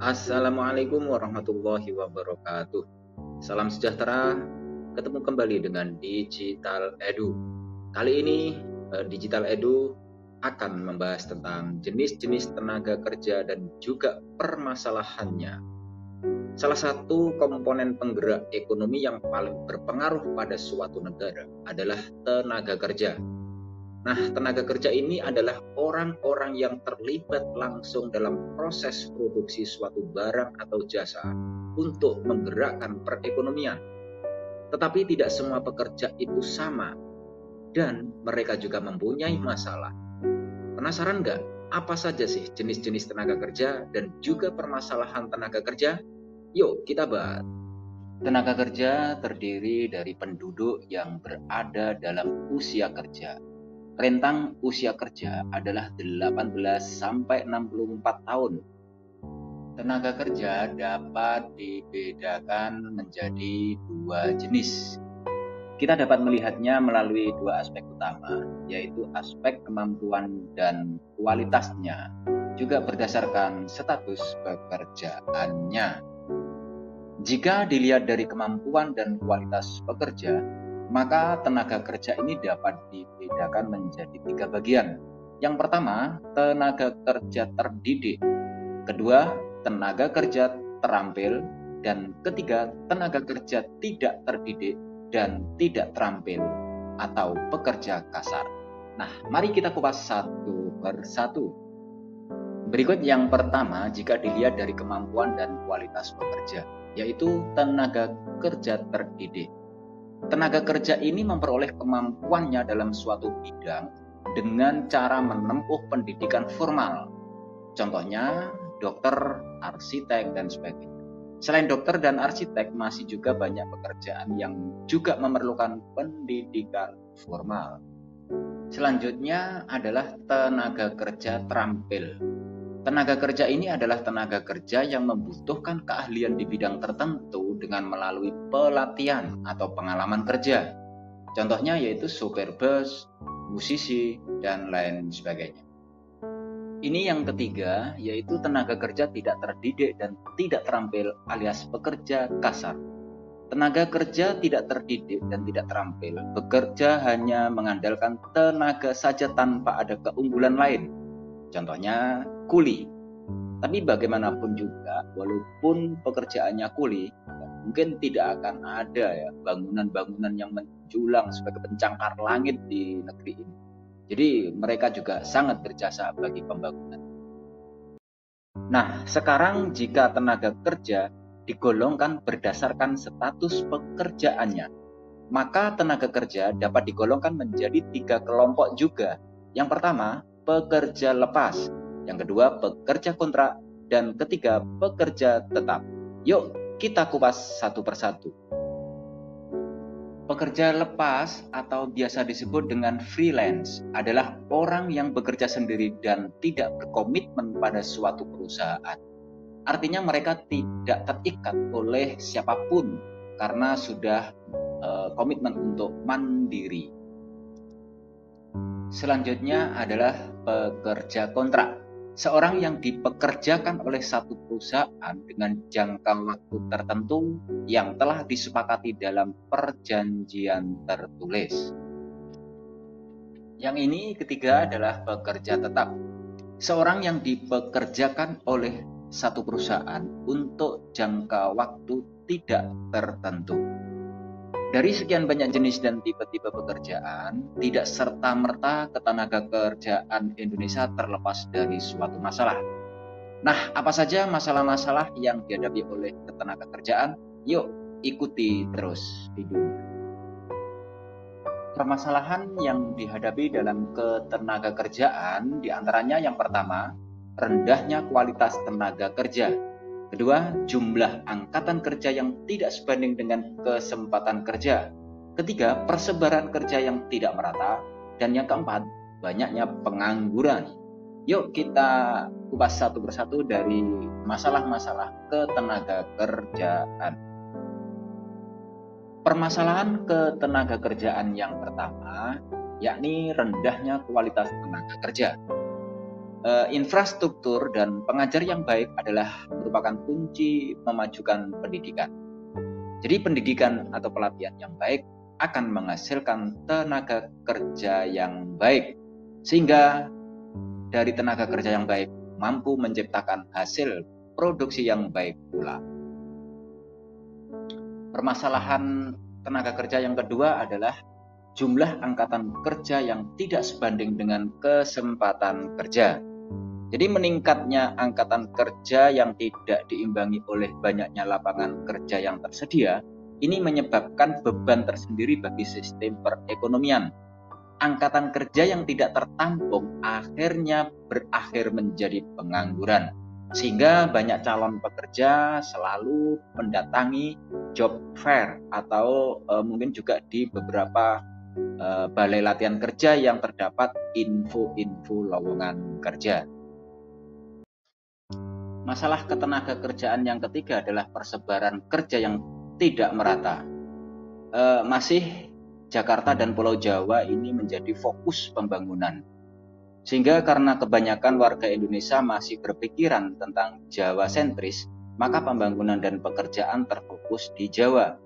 Assalamualaikum warahmatullahi wabarakatuh. Salam sejahtera, ketemu kembali dengan Digital Edu. Kali ini Digital Edu akan membahas tentang jenis-jenis tenaga kerja dan juga permasalahannya. Salah satu komponen penggerak ekonomi yang paling berpengaruh pada suatu negara adalah tenaga kerja. Nah, tenaga kerja ini adalah orang-orang yang terlibat langsung dalam proses produksi suatu barang atau jasa untuk menggerakkan perekonomian. Tetapi tidak semua pekerja itu sama dan mereka juga mempunyai masalah. Penasaran nggak? Apa saja sih jenis-jenis tenaga kerja dan juga permasalahan tenaga kerja? Yuk kita bahas. Tenaga kerja terdiri dari penduduk yang berada dalam usia kerja. Rentang usia kerja adalah 18 sampai 64 tahun. Tenaga kerja dapat dibedakan menjadi dua jenis. Kita dapat melihatnya melalui dua aspek utama, yaitu aspek kemampuan dan kualitasnya, juga berdasarkan status pekerjaannya. Jika dilihat dari kemampuan dan kualitas pekerja, maka tenaga kerja ini dapat dibedakan menjadi tiga bagian. Yang pertama, tenaga kerja terdidik. Kedua, tenaga kerja terampil. Dan ketiga, tenaga kerja tidak terdidik dan tidak terampil atau pekerja kasar. Nah, mari kita kupas satu persatu. Berikut yang pertama jika dilihat dari kemampuan dan kualitas pekerja, yaitu tenaga kerja terdidik. Tenaga kerja ini memperoleh kemampuannya dalam suatu bidang dengan cara menempuh pendidikan formal. Contohnya dokter, arsitek, dan sebagainya. Selain dokter dan arsitek, masih juga banyak pekerjaan yang juga memerlukan pendidikan formal. Selanjutnya adalah tenaga kerja terampil. Tenaga kerja ini adalah tenaga kerja yang membutuhkan keahlian di bidang tertentu dengan melalui pelatihan atau pengalaman kerja. Contohnya yaitu sopir bus, musisi, dan lain sebagainya. Ini yang ketiga, yaitu tenaga kerja tidak terdidik dan tidak terampil alias pekerja kasar. Tenaga kerja tidak terdidik dan tidak terampil bekerja hanya mengandalkan tenaga saja tanpa ada keunggulan lain. Contohnya kuli. Tapi bagaimanapun juga, walaupun pekerjaannya kuli, mungkin tidak akan ada ya bangunan-bangunan yang menjulang sebagai pencakar langit di negeri ini. Jadi mereka juga sangat berjasa bagi pembangunan. Nah, sekarang jika tenaga kerja digolongkan berdasarkan status pekerjaannya, maka tenaga kerja dapat digolongkan menjadi tiga kelompok juga. Yang pertama, pekerja lepas. Yang kedua, pekerja kontrak. Dan ketiga, pekerja tetap. Yuk, kita kupas satu persatu. Pekerja lepas atau biasa disebut dengan freelance adalah orang yang bekerja sendiri dan tidak berkomitmen pada suatu perusahaan. Artinya mereka tidak terikat oleh siapapun karena sudah komitmen untuk mandiri. Selanjutnya adalah pekerja kontrak. Seorang yang dipekerjakan oleh satu perusahaan dengan jangka waktu tertentu yang telah disepakati dalam perjanjian tertulis. Yang ini ketiga adalah pekerja tetap. Seorang yang dipekerjakan oleh satu perusahaan untuk jangka waktu tidak tertentu. Dari sekian banyak jenis dan tipe-tipe pekerjaan, tidak serta-merta ketenaga kerjaan Indonesia terlepas dari suatu masalah. Nah, apa saja masalah-masalah yang dihadapi oleh ketenaga kerjaan? Yuk, ikuti terus videonya. Permasalahan yang dihadapi dalam ketenaga kerjaan diantaranya yang pertama, rendahnya kualitas tenaga kerja. Kedua, jumlah angkatan kerja yang tidak sebanding dengan kesempatan kerja. Ketiga, persebaran kerja yang tidak merata. Dan yang keempat, banyaknya pengangguran. Yuk kita kupas satu persatu dari masalah-masalah ketenaga kerjaan. Permasalahan ketenaga kerjaan yang pertama, yakni rendahnya kualitas tenaga kerja. infrastruktur dan pengajar yang baik adalah merupakan kunci memajukan pendidikan. Jadi pendidikan atau pelatihan yang baik akan menghasilkan tenaga kerja yang baik, sehingga dari tenaga kerja yang baik mampu menciptakan hasil produksi yang baik pula. Permasalahan tenaga kerja yang kedua adalah jumlah angkatan kerja yang tidak sebanding dengan kesempatan kerja. Jadi meningkatnya angkatan kerja yang tidak diimbangi oleh banyaknya lapangan kerja yang tersedia, ini menyebabkan beban tersendiri bagi sistem perekonomian. Angkatan kerja yang tidak tertampung akhirnya berakhir menjadi pengangguran, sehingga banyak calon pekerja selalu mendatangi job fair atau mungkin juga di beberapa balai latihan kerja yang terdapat info-info lowongan kerja. Masalah ketenaga kerjaan yang ketiga adalah persebaran kerja yang tidak merata. Masih Jakarta dan Pulau Jawa ini menjadi fokus pembangunan. Sehingga karena kebanyakan warga Indonesia masih berpikiran tentang Jawa sentris, maka pembangunan dan pekerjaan terfokus di Jawa.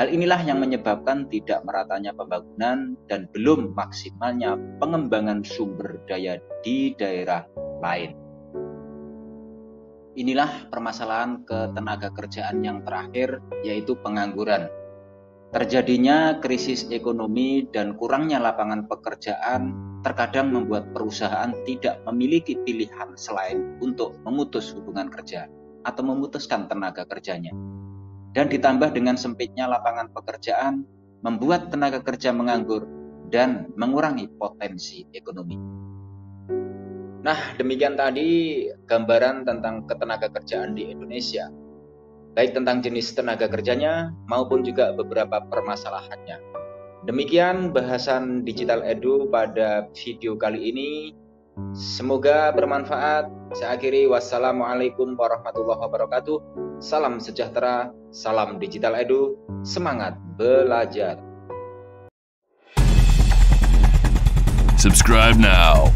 Hal inilah yang menyebabkan tidak meratanya pembangunan dan belum maksimalnya pengembangan sumber daya di daerah lain. Inilah permasalahan ketenaga kerjaan yang terakhir, yaitu pengangguran. Terjadinya krisis ekonomi dan kurangnya lapangan pekerjaan terkadang membuat perusahaan tidak memiliki pilihan selain untuk memutus hubungan kerja atau memutuskan tenaga kerjanya. Dan ditambah dengan sempitnya lapangan pekerjaan, membuat tenaga kerja menganggur dan mengurangi potensi ekonomi. Nah, demikian tadi gambaran tentang ketenaga kerjaan di Indonesia, baik tentang jenis tenaga kerjanya maupun juga beberapa permasalahannya. Demikian bahasan Digital Edu pada video kali ini. Semoga bermanfaat. Saya akhiri, wassalamualaikum warahmatullahi wabarakatuh. Salam sejahtera, salam Digital Edu, semangat belajar. Subscribe now